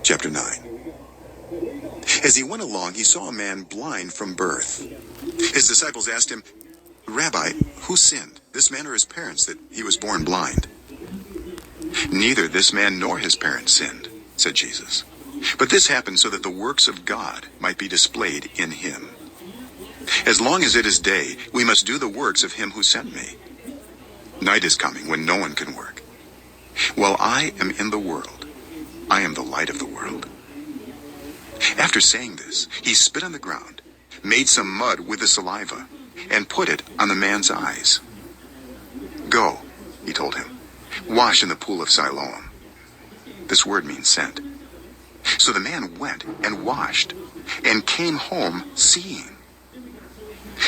Chapter 9. As he went along, he saw a man blind from birth. His disciples asked him, "Rabbi, who sinned, this man or his parents, that he was born blind?" "Neither this man nor his parents sinned," said Jesus. "But this happened so that the works of God might be displayed in him. As long as it is day, we must do the works of him who sent me. Night is coming when no one can work. While I am in the world, I am the light of the world." After saying this, he spit on the ground, made some mud with the saliva, and put it on the man's eyes. "Go," he told him, "wash in the Pool of Siloam." This word means sent. So the man went and washed, and came home seeing.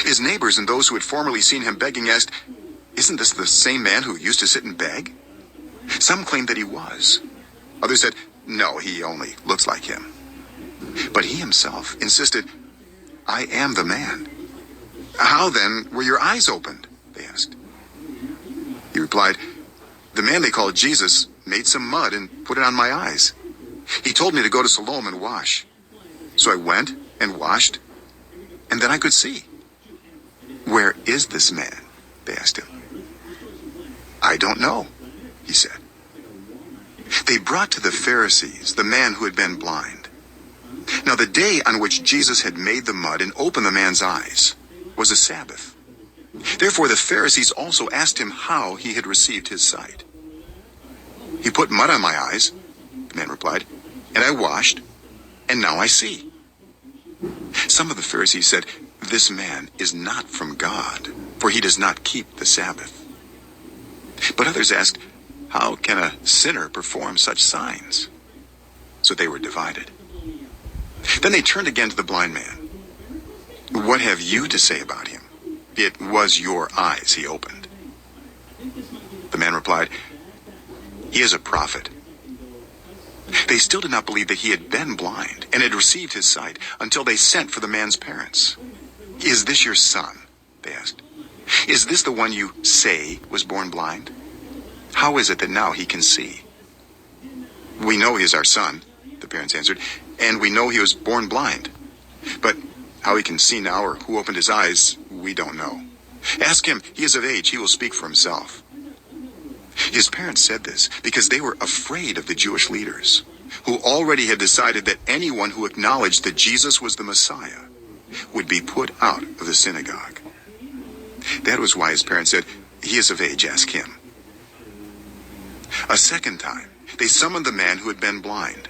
His neighbors and those who had formerly seen him begging asked, "Isn't this the same man who used to sit and beg?" Some claimed that he was. Others said, "No, he only looks like him." But he himself insisted, "I am the man." "How then were your eyes opened?" they asked. He replied, "The man they called Jesus made some mud and put it on my eyes. He told me to go to Siloam and wash. So I went and washed, and then I could see." "Where is this man?" they asked him. "I don't know," he said. They brought to the Pharisees the man who had been blind. Now the day on which Jesus had made the mud and opened the man's eyes was a Sabbath. Therefore the Pharisees also asked him how he had received his sight. "He put mud on my eyes," the man replied, "and I washed, and now I see." Some of the Pharisees said, "This man is not from God, for he does not keep the Sabbath." But others asked, "How can a sinner perform such signs?" So they were divided. Then they turned again to the blind man. "What have you to say about him? It was your eyes he opened." The man replied, "He is a prophet." They still did not believe that he had been blind and had received his sight until they sent for the man's parents. "Is this your son?" they asked. "Is this the one you say was born blind? How is it that now he can see?" "We know he is our son," the parents answered, "and we know he was born blind. But how he can see now or who opened his eyes, we don't know. Ask him, he is of age, he will speak for himself." His parents said this because they were afraid of the Jewish leaders, who already had decided that anyone who acknowledged that Jesus was the Messiah would be put out of the synagogue. That was why his parents said, "He is of age, ask him." A second time, they summoned the man who had been blind.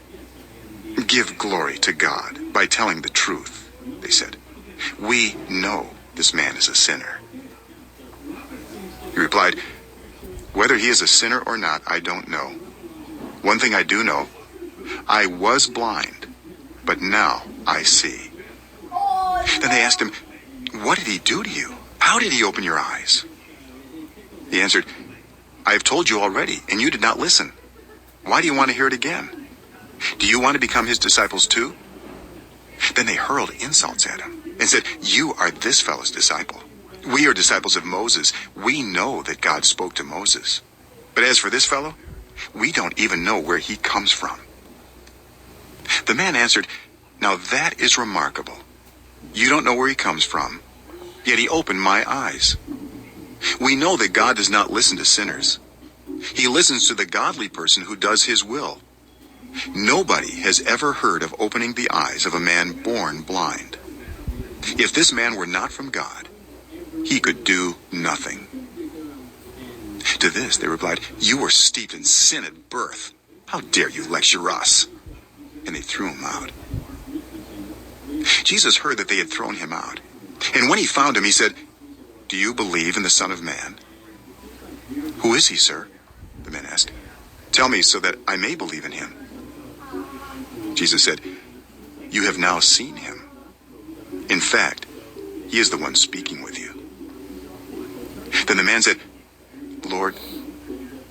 "Give glory to God by telling the truth," they said. "We know this man is a sinner." He replied, "Whether he is a sinner or not, I don't know. One thing I do know, I was blind, but now I see." Then they asked him, "What did he do to you? How did he open your eyes?" He answered, "I have told you already, and you did not listen. Why do you want to hear it again? Do you want to become his disciples too?" Then they hurled insults at him and said, "You are this fellow's disciple. We are disciples of Moses. We know that God spoke to Moses. But as for this fellow, we don't even know where he comes from." The man answered, "Now that is remarkable. You don't know where he comes from, yet he opened my eyes. We know that God does not listen to sinners. He listens to the godly person who does his will. Nobody has ever heard of opening the eyes of a man born blind. If this man were not from God, he could do nothing." To this they replied, "You were steeped in sin at birth. How dare you lecture us?" And they threw him out. Jesus heard that they had thrown him out. And when he found him, he said, "Do you believe in the Son of Man?" "Who is he, sir?" the man asked. "Tell me so that I may believe in him." Jesus said, "You have now seen him. In fact, he is the one speaking with you." Then the man said, "Lord,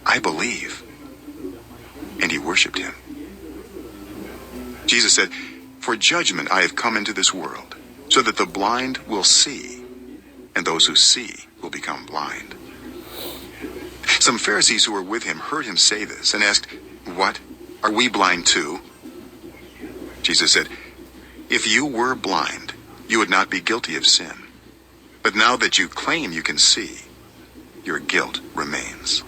I believe." And he worshipped him. Jesus said, "For judgment I have come into this world, so that the blind will see, and those who see will become blind." Some Pharisees who were with him heard him say this and asked, "What? Are we blind too?" Jesus said, "If you were blind, you would not be guilty of sin. But now that you claim you can see, your guilt remains."